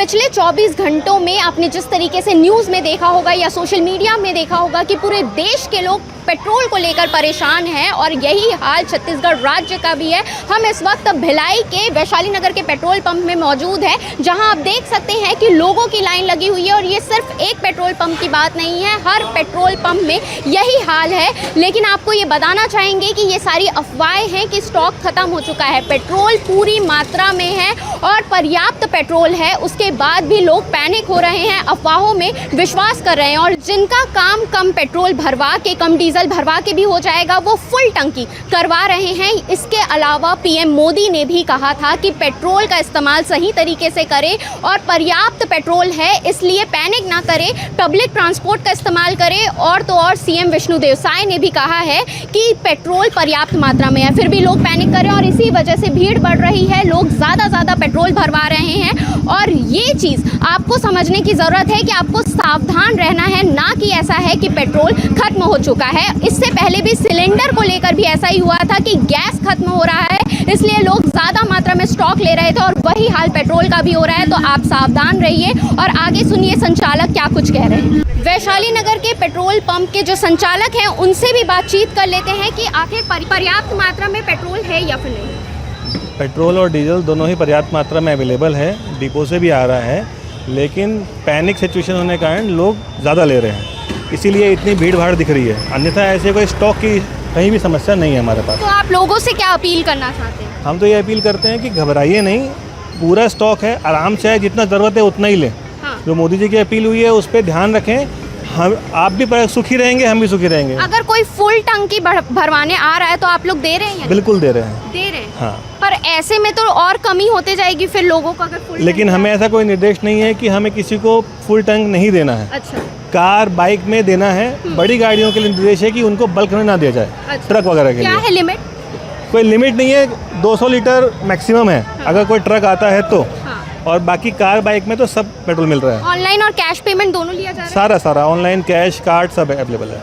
पिछले 24 घंटों में आपने जिस तरीके से न्यूज़ में देखा होगा या सोशल मीडिया में देखा होगा कि पूरे देश के लोग पेट्रोल को लेकर परेशान हैं और यही हाल छत्तीसगढ़ राज्य का भी है। हम इस वक्त भिलाई के वैशाली नगर के पेट्रोल पंप में मौजूद है, जहां आप देख सकते हैं कि लोगों की लाइन लगी हुई है। और ये सिर्फ एक पेट्रोल पंप की बात नहीं है, हर पेट्रोल पंप में यही हाल है। लेकिन आपको ये बताना चाहेंगे कि ये सारी अफवाहें हैं कि स्टॉक खत्म हो चुका है। पेट्रोल पूरी मात्रा में है और पर्याप्त पेट्रोल है, उसके बाद भी लोग पैनिक हो रहे हैं, अफवाहों में विश्वास कर रहे हैं। और जिनका काम कम पेट्रोल भरवा के, कम डीजल भरवा के भी हो जाएगा, वो फुल टंकी करवा रहे हैं। इसके अलावा पीएम मोदी ने भी कहा था कि पेट्रोल का इस्तेमाल सही तरीके से करें और पर्याप्त पेट्रोल है इसलिए पैनिक ना करें, पब्लिक ट्रांसपोर्ट का इस्तेमाल करें। और तो और सीएम विष्णुदेव साय ने भी कहा है कि पेट्रोल पर्याप्त मात्रा में है, फिर भी लोग पैनिक कर रहे हैं और इसी वजह से भीड़ बढ़ रही है, लोग ज़्यादा पेट्रोल भरवा रहे हैं। और ये चीज़ आपको समझने की ज़रूरत है कि आपको सावधान रहना है, ना कि ऐसा है कि पेट्रोल खत्म हो चुका है। इससे पहले भी सिलेंडर को लेकर भी ऐसा ही हुआ था कि गैस खत्म हो रहा है, इसलिए लोग ज़्यादा मात्रा में स्टॉक ले रहे थे और वही हाल पेट्रोल का भी हो रहा है। तो आप सावधान रहिए और आगे सुनिए संचालक क्या कुछ कह रहे हैं। वैशाली नगर के पेट्रोल पंप के जो संचालक हैं उनसे भी बातचीत कर लेते हैं कि आखिर पर्याप्त मात्रा में पेट्रोल है या फिर नहीं। पेट्रोल और डीजल दोनों ही पर्याप्त मात्रा में अवेलेबल है, डिपो से भी आ रहा है, लेकिन पैनिक सिचुएशन होने के कारण लोग ज़्यादा ले रहे हैं, इसीलिए इतनी भीड़ भाड़ दिख रही है। अन्यथा ऐसे कोई स्टॉक की कहीं भी समस्या नहीं है हमारे पास। तो आप लोगों से क्या अपील करना चाहते हैं? हम तो ये अपील करते हैं कि घबराइए नहीं, पूरा स्टॉक है, आराम से है, जितना ज़रूरत है उतना ही लें। हाँ। जो मोदी जी की अपील हुई है उस पर ध्यान रखें, हम आप भी सुखी रहेंगे, हम भी सुखी रहेंगे। अगर कोई फुल टंकी भरवाने आ रहा है तो आप लोग दे रहे हैं? बिल्कुल दे रहे हैं। दे रहे हैं। हाँ। पर ऐसे में तो और कमी होते जाएगी फिर लोगों को, अगर फुल। लेकिन हमें ऐसा कोई निर्देश नहीं है कि हमें किसी को फुल टैंक नहीं देना है। अच्छा। कार बाइक में देना है, बड़ी गाड़ियों के लिए निर्देश है कि उनको बल्क में ना दिया जाए। अच्छा। ट्रक वगैरह के लिए क्या है लिमिट? कोई लिमिट नहीं है, 200 लीटर मैक्सिमम है। हाँ। अगर कोई ट्रक आता है तो। हाँ। और बाकी कार बाइक में तो सब पेट्रोल मिल रहा है। ऑनलाइन और कैश पेमेंट दोनों लिया जा रहा है? सारा ऑनलाइन, कैश, कार्ड सब अवेलेबल है।